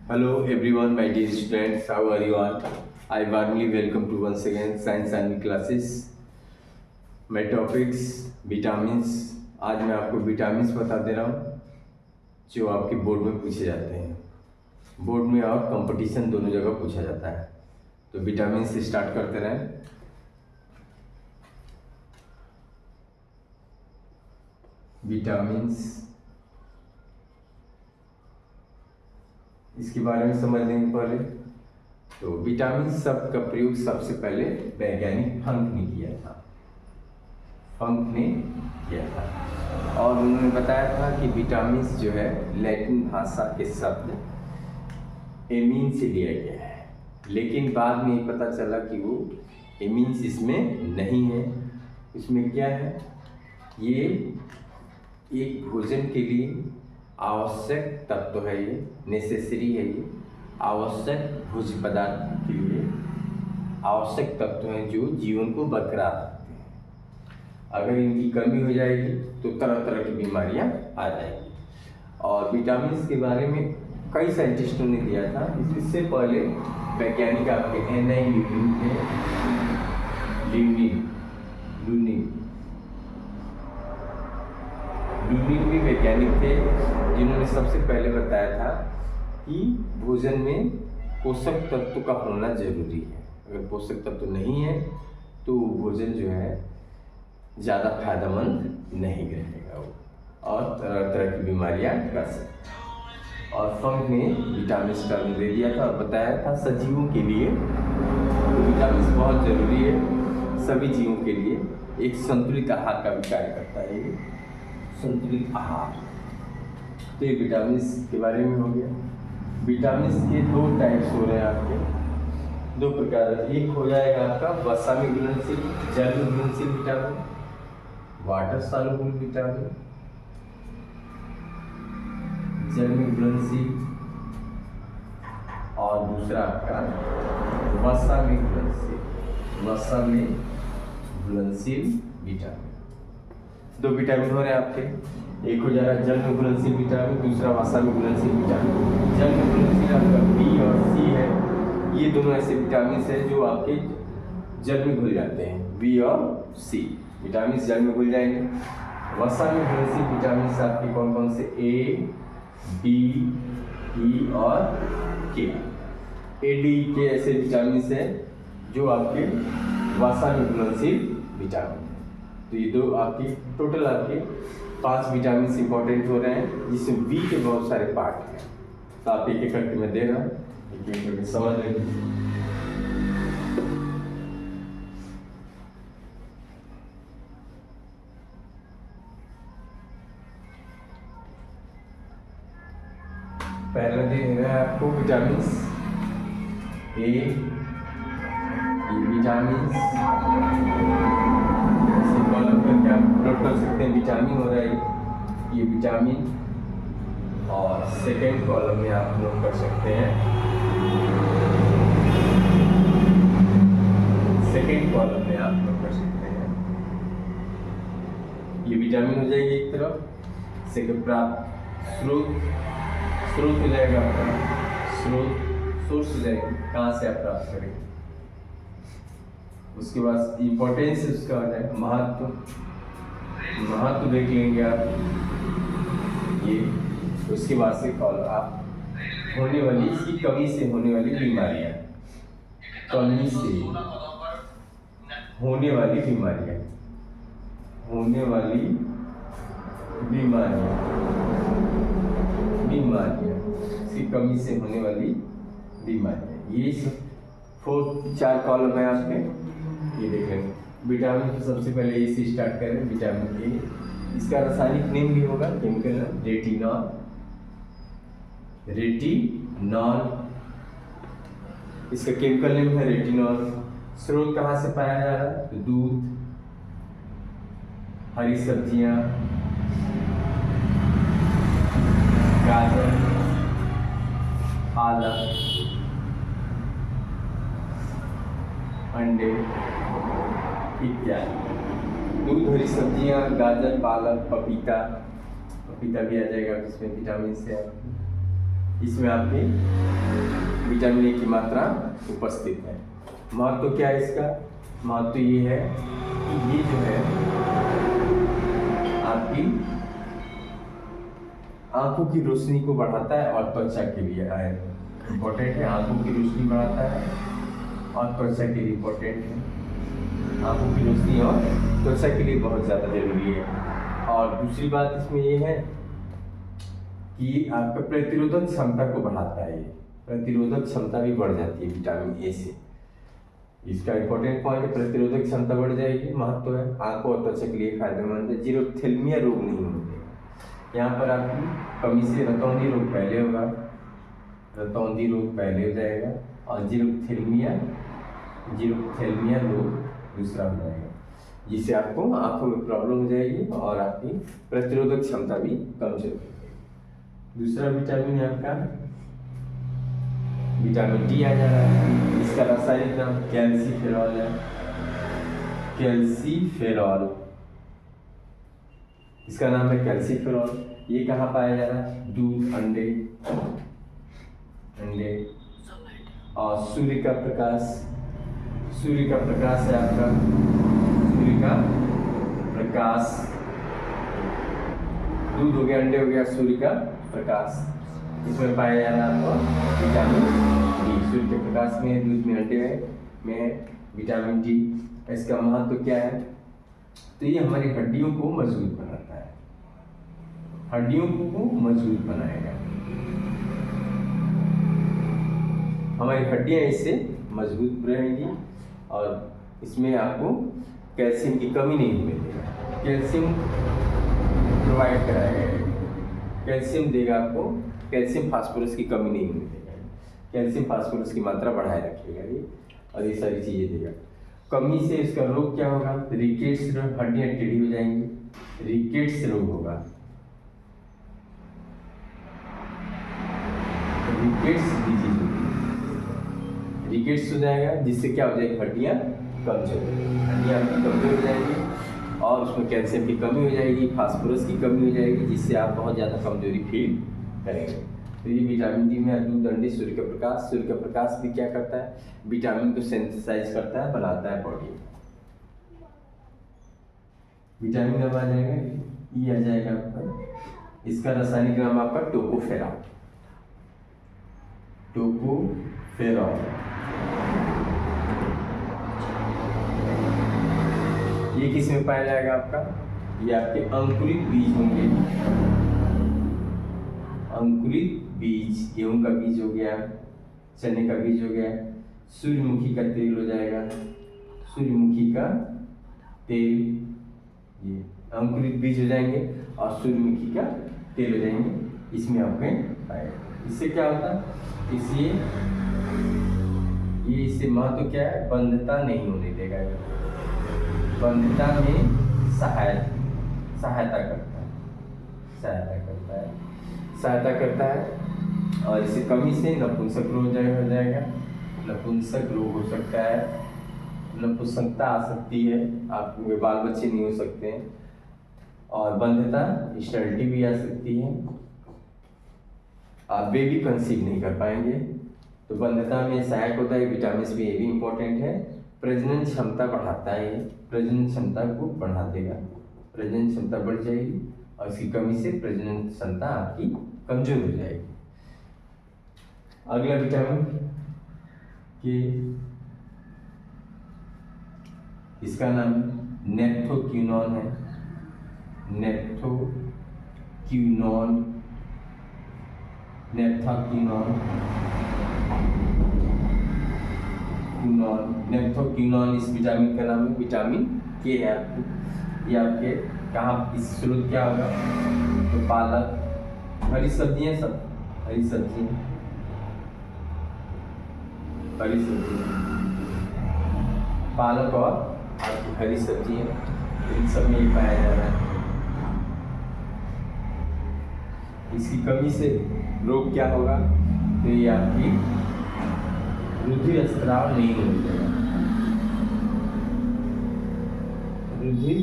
Hello everyone, my dear students, how are you all? I warmly welcome to once again Science and classes. My topics vitamins. आज मैं आपको vitamins बता दे रहा हूँ जो आपके बोर्ड में पूछे जाते हैं। बोर्ड में और कंपटीशन दोनों जगह पूछा जाता है। तो विटामिन से स्टार्ट करते रहें। विटामिन्स, इसके बारे में समझ लेंगे पहले। तो विटामिन शब्द का प्रयोग सबसे पहले वैज्ञानिक फंक ने किया था। फंक ने किया था और उन्होंने बताया था कि विटामिन्स जो है लैटिन भाषा के शब्द एमीन से लिया गया है, लेकिन बाद में ये पता चला कि वो एमीन्स इसमें नहीं है। इसमें क्या है, ये एक भोजन के लिए आवश्यक तत्व है, ये नेसेसरी है, ये आवश्यक भोज्य पदार्थ के लिए आवश्यक तत्व हैं जो जीवन को बरकरार रखते हैं। अगर इनकी कमी हो जाएगी तो तरह तरह की बीमारियां आ जाएंगी। और विटामिन के बारे में कई साइंटिस्टों ने दिया था। इससे पहले वैज्ञानिक आपके एन.आई. ल्यूनिन भी वैज्ञानिक थे जिन्होंने सबसे पहले बताया था कि भोजन में पोषक तत्व का होना जरूरी है। अगर पोषक तत्व नहीं है तो भोजन जो है ज़्यादा फायदेमंद नहीं रहेगा वो, और तरह तरह की बीमारियां कर सकते हैं। और फंक ने विटामिन टर्म दे दिया था और बताया था सजीवों के लिए तो विटामिन बहुत ज़रूरी है। सभी जीवों के लिए एक संतुलित आहार का भी कार्य करता है, ये संतुलित आहार। तो ये विटामिन के बारे में हो गया। विटामिन के दो टाइप्स हो रहे हैं आपके, दो प्रकार। एक हो जाएगा आपका वसा में घुलनशील, जल में घुलनशील विटामिन, वाटर सॉल्युबल विटामिन, जल में घुलनशील, और दूसरा आपका वसा में घुलनशील, वसा में घुलनशील विटामिन। दो विटामिन हो रहे हैं आपके। एक हो जा रहा है जल में घुलनशील विटामिन, दूसरा वसा में घुलनशील विटामिन। जल में घुलनशील आपका बी और सी है। ये दोनों ऐसे विटामिन हैं जो आपके जल में घुल जाते हैं, बी और सी विटामिन जल में घुल जाएंगे। वसा में घुलनशील विटामिन आपके कौन कौन से, ए, डी, ई और के। ए, डी, के ऐसे विटामिन हैं जो आपके वसा में घुलनशील विटामिन है। तो ये दो आपके टोटल आपके 5 विटामिन इंपॉर्टेंट हो रहे हैं, जिसमें बी के बहुत सारे पार्ट हैं। तो आप एक एक करके मैं दे रहा हूँ, एक एक करके समझ लेंगे। पहला दे रहा है आपको विटामिन ए, विटामिन कॉलम करके आप नोट कर सकते हैं। विटामिन हो रहा है ये विटामिन, और सेकेंड कॉलम में आप नोट कर सकते हैं, सेकेंड कॉलम में आप नोट कर सकते हैं ये विटामिन हो जाएगी एक तरफ। सेकेंड प्राप्त स्रोत हो जाएगा आपका, सोर्स हो जाएगी, कहाँ से आप प्राप्त करेंगे। उसके बाद इम्पोर्टेंस उसका हो जाएगा, महत्व देख लेंगे आप ये। उसके बाद से कॉल आप होने वाली, इसकी कमी से होने वाली बीमारियां, कमी से होने वाली बीमारियां, इसकी कमी से होने वाली बीमारियां, ये 4 कॉलम है आपके। ये देखें विटामिन की सबसे पहले ए से स्टार्ट करें। विटामिन ए, इसका रासायनिक नेम भी होगा, केमिकल नाम रेटिनॉल। इसका केमिकल नेम है रेटिनॉल। स्रोत कहाँ से पाया जा रहा है, तो दूध, हरी सब्जियां, गाजर, पालक, अंडे इत्यादि। दूध, हरी सब्जियां, गाजर, पालक, पपीता भी आ जाएगा, इसमें विटामिन से। इसमें आपकी विटामिन ए की मात्रा उपस्थित है। महत्व क्या है इसका? महत्व ये है कि ये जो है आपकी आंखों की रोशनी को बढ़ाता है और त्वचा के लिए इम्पोर्टेंट है। आंखों की रोशनी बढ़ाता है और त्वचा के लिए इम्पोर्टेंट है। आंखों की रोशनी और त्वचा के लिए बहुत ज़्यादा जरूरी है। और दूसरी बात इसमें ये है कि आपका प्रतिरोधक क्षमता को बढ़ाता है। ये प्रतिरोधक क्षमता भी बढ़ जाती है विटामिन ए से। इसका इंपॉर्टेंट पॉइंट है, प्रतिरोधक क्षमता बढ़ जाएगी, महत्व है। आंखों और त्वचा के लिए फायदेमंद है। जीरोथेल्मिया रोग नहीं होते यहाँ पर। आपकी कमी से रतौंधी रोग पहले होगा, रतौंधी रोग पहले हो जाएगा और जीरोथेल्मिया रोग दूसरा हो जाएगा, जिससे आपको आंखों में प्रॉब्लम हो जाएगी और आपकी प्रतिरोधक क्षमता भी कमजोर होगी। दूसरा विटामिन है आपका विटामिन डी आ जा रहा है। इसका रासायनिक नाम कैल्सीफेरॉल है। कैल्सीफेरॉल, इसका नाम है कैल्सीफेरॉल। ये कहाँ पाया जा रहा है? दूध, अंडे और सूर्य का प्रकाश। सूर्य का प्रकाश है आपका, सूर्य का प्रकाश। दूध हो गया, अंडे हो गया, सूर्य का प्रकाश, इसमें पाया जा रहा है आपको विटामिन डी। सूर्य के प्रकाश में, दूध में, अंडे में है विटामिन डी। इसका महत्व क्या है? तो ये हमारी हड्डियों को मजबूत बनाता है, हड्डियों को मजबूत बनाएगा। हमारी हड्डियां इससे मजबूत रहेंगी और इसमें आपको कैल्शियम की कमी नहीं होने देगा। कैल्शियम प्रोवाइड कराएगा, कैल्शियम देगा आपको। कैल्शियम फास्फोरस की कमी नहीं होने देगा, कैल्शियम फास्फोरस की मात्रा बढ़ाए रखेगा ये, और ये सारी चीज़ें देगा। कमी से इसका रोग क्या होगा? रिकेट्स, हड्डियाँ टेढ़ी हो जाएंगी, रिकेट्स रोग होगा। रिकेट्स डिजीज होगी, रिकेट्स हो जाएगा, जिससे क्या हो जाएगी? हड्डियाँ कमजोर, हड्डियाँ आपकी कमजोर हो जाएंगी और उसमें कैल्शियम की कमी हो जाएगी, फास्फोरस की कमी हो जाएगी, जिससे आप बहुत ज़्यादा कमजोरी फील करेंगे। तो ये विटामिन डी में दूध, अंडे, सूर्य का प्रकाश। सूर्य का प्रकाश भी क्या करता है? विटामिन को सिंथेसाइज करता है, बनाता है बॉडी। विटामिन अब आ जाएगा, ई आ जाएगा आपका। इसका रासायनिक नाम आपका टोकोफेरॉल। टोकोफेरॉल ये किस में पाया जाएगा आपका? ये आपके अंकुरित बीज होंगे। अंकुरित बीज, गेहूं का बीज हो गया, चने का बीज हो गया, सूर्यमुखी का तेल हो जाएगा, सूर्यमुखी का तेल, ये अंकुरित बीज हो जाएंगे और सूर्यमुखी का तेल हो जाएंगे। इसमें आपके पाएगा। इससे क्या होता है? इससे महत्व क्या है? बंधता नहीं होने देगा, बंधता में सहायता करता है और इसे कमी से नपुंसक रोग हो जाएगा। नपुंसक रोग हो सकता है, नपुंसकता आ सकती है, आपके बाल बच्चे नहीं हो सकते हैं। और बंधता, स्टर्टी भी आ सकती है, आप बेबी कंसीव नहीं कर पाएंगे। तो बंधता में सहायक होता है। विटामिन बी, ये भी इम्पोर्टेंट है। प्रजनन क्षमता बढ़ाता है, ये प्रजनन क्षमता को बढ़ा देगा, प्रजनन क्षमता बढ़ जाएगी और इसकी कमी से प्रजनन क्षमता आपकी कमजोर हो जाएगी। अगला विटामिन के, इसका नाम नेप्थोक्विनोन है। नेप्थोक्विनोन, नेप्थोक्विनोन इस विटामिन का नाम है। विटामिन के है आपको। ये आपके कहाँ, इस स्रोत क्या होगा? तो पालक, हरी सब्जियां, सब हरी सब्जियां, पालक और आपकी हरी सब्जियां, इन सब में ये पाया जा रहा है। इसकी कमी से रोग क्या होगा? तो ये आपकी रुधिर स्त्राव नहीं होने देगा, रुधिर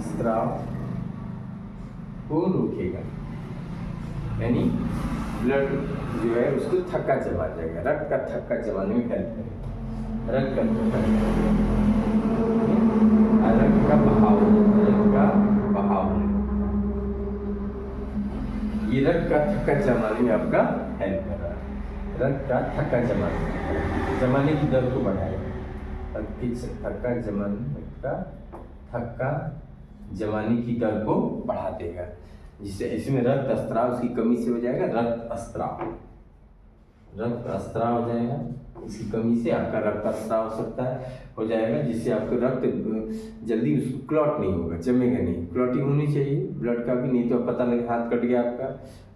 स्त्राव को रोकेगा, यानी ब्लड जो है उसको थक्का जमा जाएगा, रक्त का थक्का जमाने में हेल्प करेगा, रक्त का थक्का, रक्त का बहाव, ये रक्त का थक्का जमाने में आपका हेल्प कर रहा है। रक्त का थक्का जमाने की दर को बढ़ाएगा, थक्का जमाने की दर को बढ़ा देगा, जिससे इसमें रक्त स्त्राव उसकी कमी से हो जाएगा, रक्त स्त्राव हो जाएगा, इसकी कमी से आपका रक्त स्त्राव हो सकता है, हो जाएगा, जिससे आपको रक्त जल्दी उसको क्लॉट नहीं होगा, जमेगा नहीं। क्लॉटिंग होनी चाहिए ब्लड का भी, नहीं तो पता नहीं हाथ कट गया आपका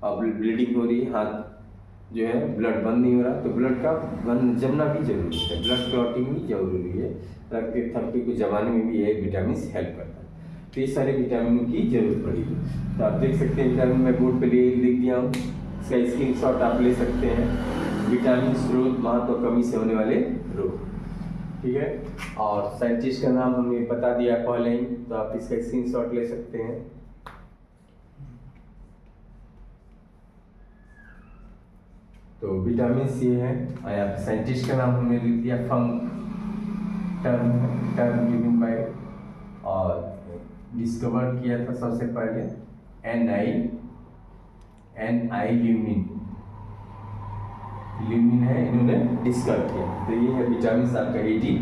और ब्लीडिंग हो रही है, हाथ जो है ब्लड बंद नहीं हो रहा, तो ब्लड का जमना भी जरूरी है, ब्लड क्लॉटिंग भी जरूरी है। रक्त के थक्के को जमाने में भी ये विटामिन हेल्प करता है। तो ये सारे विटामिन की जरूरत पड़ेगी। तो आप देख सकते हैं विटामिन मैं बोर्ड पे लिख दिया हूँ, इसका स्क्रीनशॉट आप ले सकते हैं। विटामिन स्रोत, महत्व और कमी से होने वाले रोग, ठीक है। और साइंटिस्ट का नाम हमने बता दिया पहले ही, तो आप इसका स्क्रीनशॉट ले सकते हैं। तो विटामिन सी है, और यहाँ पे साइंटिस्ट का नाम हमने लिख दिया, फंक टर्म गिवन बाय, और डिस्कवर किया था सबसे पहले एन.आई. ल्यूमिन है, इन्होंने डिस्कवर किया। तो ये है विटामिन आपका ADE।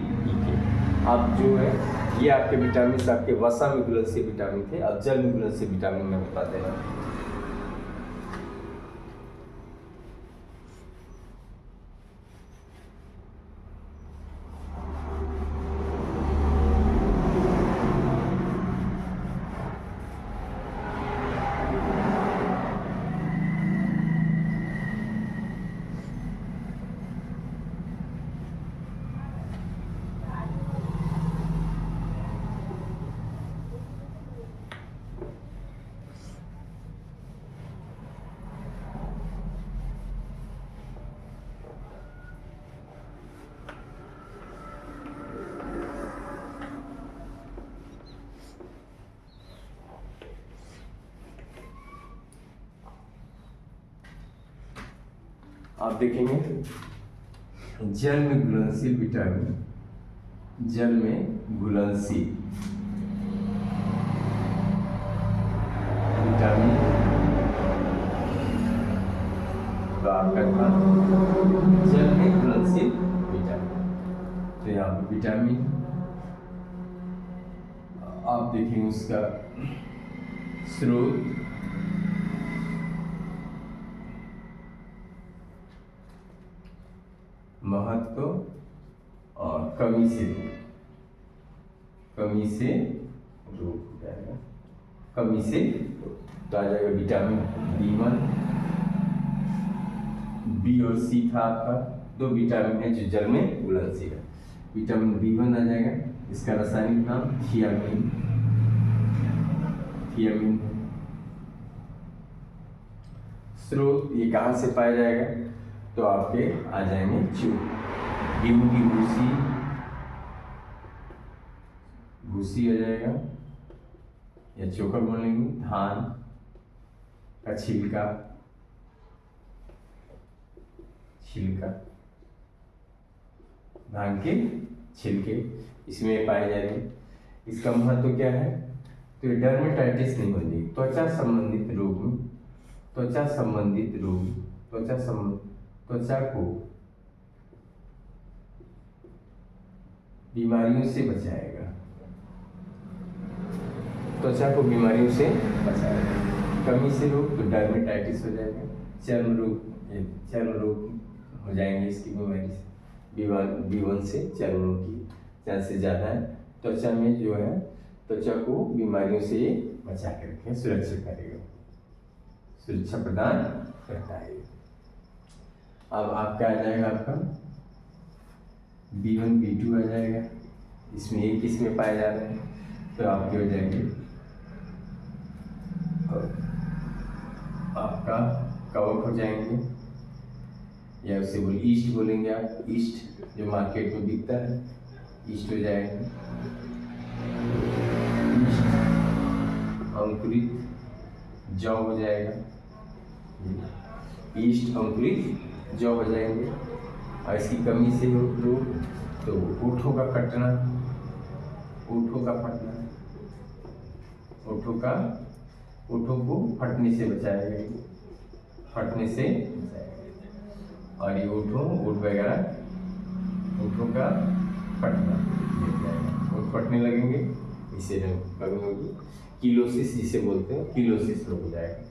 अब जो है ये आपके विटामिन आपके वसा में घुलनशील विटामिन थे, अब जल में घुलनशील विटामिन में बता देना। आप देखेंगे जल में घुलनशील विटामिन, जल में घुलनशील विटामिन का आपका जल में घुलनशील विटामिन। तो यहाँ पे विटामिन आप देखेंगे उसका स्रोत, महत्व और कमी से रोग हो जाएगा, कमी से तो आ जाएगा विटामिन B1, B और C था आपका, दो विटामिन है जो जल में घुलनशील है। विटामिन B1 आ जाएगा, इसका रासायनिक नाम थियामिन स्रोत ये कहाँ से पाया जाएगा, तो आपके आ जाएंगे गेहूं की भूसी आ जाएगा, या चोकर बोलेंगे, धान का छिलका धान के छिलके इसमें पाए जाएंगे। इसका महत्व क्या है, तो डर्मेटाइटिस नहीं होगी, त्वचा संबंधित रोग, त्वचा को बीमारियों से बचाएगा, कमी से रोग तो डर्मेटाइटिस हो जाएगा, चर्म रोग हो जाएंगे इसकी बीमारी से, B1 से चर्म रोग की चांसेस ज़्यादा है। त्वचा में जो है त्वचा को बीमारियों से बचा कर रखें, सुरक्षा प्रदान करता है। अब आपका आ जाएगा आपका B1 B2 आ जाएगा, इसमें एक किस्में पाए जा रहे हैं, तो आपके हो जाएंगे आपका कवक हो जाएंगे, या उसे ईस्ट बोलेंगे आप, ईस्ट जो मार्केट में बिकता है, ईस्ट हो जाएगा। अंकुरित जौ हो जाएगा, ईस्ट अंकुरित जौ हो जाएंगे। और इसकी कमी से हो तो ऊँटों का कटना, ऊँटों का फटना, ऊँटों को फटने से बचाएगा, फटने से बचाएगा। और ये ऊँट वगैरह, ऊँटों का फटना, ऊँट फटने लगेंगे, इससे कमी होगी। किलोसिस जिसे बोलते हैं, किलोसिस रोक हो जाएगा,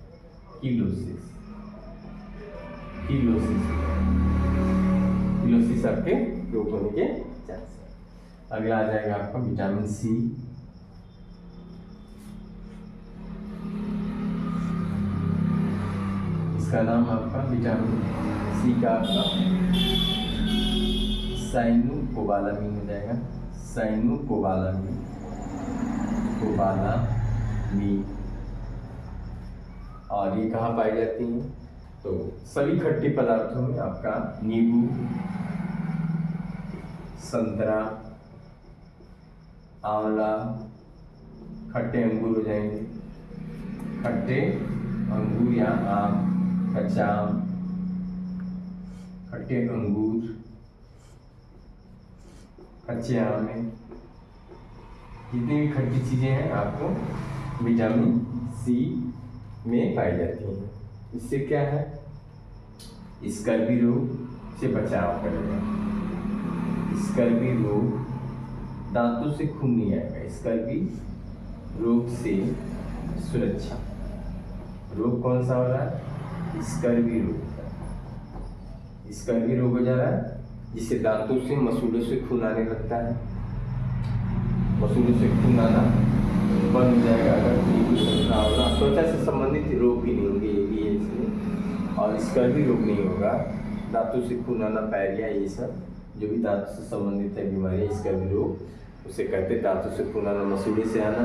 किलोसिस आपके रोग होने के चांस है। अगला आ जाएगा आपका विटामिन सी। इसका नाम आपका विटामिन सी का आपका साइनोकोबालामिन हो जाएगा, साइनोकोबालामिन, कोबालामिन। और ये कहाँ पाई जाती हैं? तो सभी खट्टे पदार्थों में आपका नींबू, संतरा, आंवला, खट्टे अंगूर हो जाएंगे, खट्टे अंगूर या आम, कच्चा आम, खट्टे अंगूर, कच्चे आम में जितनी भी खट्टी चीज़ें हैं आपको विटामिन सी में पाई जाती हैं। इससे क्या है? स्कर्वी रोग से बचाव करेगा। स्कर्वी रोग, दांतों से खून नहीं आएगा, स्कर्वी रोग से सुरक्षा। रोग कौन सा हो रहा है? स्कर्वी रोग। स्कर्वी रोग हो जा रहा है जिससे दांतों से, मसूड़ों से खून आने लगता है। मसूड़ों से खून आना बंद हो जाएगा अगर नींबू, संतरा, आंवला। त्वचा से संबंधित रोग भी नहीं होंगे, ये भी है इसमें। और स्कर्वी रोग नहीं होगा, दांतों से खून आना, पायरिया, ये सब जो भी दांतों से संबंधित है बीमारी, स्कर्वी रोग उसे कहते हैं। दांतों से खून आना, मसूड़े से आना,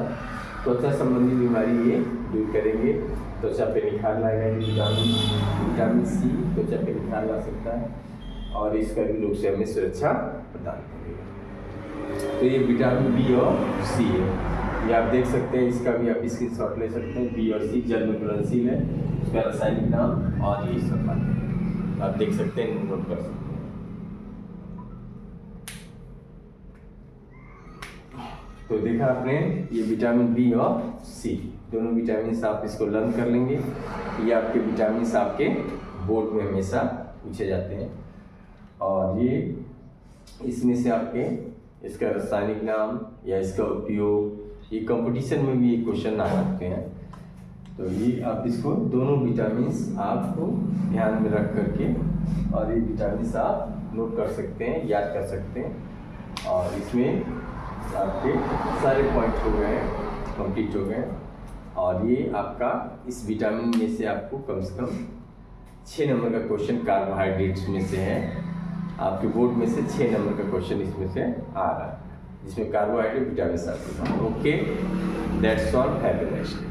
त्वचा संबंधी बीमारी ये दूर करेंगे। त्वचा पे निखार लाएगा विटामिन सी, त्वचा पे निखार ला सकता है और स्कर्वी रोग से हमें सुरक्षा प्रदान करेगा। तो ये विटामिन बी और सी है, ये आप देख सकते हैं। इसका भी आप स्क्रीनशॉट ले सकते हैं। बी और सी जन्म घुलनशील है, उसका रासायनिक नाम और ये सब बातें आप देख सकते हैं, नोट कर सकते हैं। तो देखा आपने, ये विटामिन बी और सी दोनों विटामिन आप इसको लर्न कर लेंगे। ये आपके विटामिन आपके बोर्ड में हमेशा पूछे जाते हैं और ये इसमें से आपके इसका रासायनिक नाम या इसका उपयोग, ये कंपटीशन में भी ये क्वेश्चन आ सकते हैं। तो ये आप इसको दोनों विटामिन आपको ध्यान में रख करके और ये विटामिन आप नोट कर सकते हैं, याद कर सकते हैं। और इसमें आपके सारे पॉइंट हो गए, कंप्लीट हो गए। और ये आपका इस विटामिन में से आपको कम से कम 6 नंबर का क्वेश्चन कार्बोहाइड्रेट्स में से है। आपके बोर्ड में से 6 नंबर का क्वेश्चन इसमें से आ रहा है, जिसमें कार्बोहाइड्रेट, विटामिन आते हैं। Okay, that's all, have a nice day.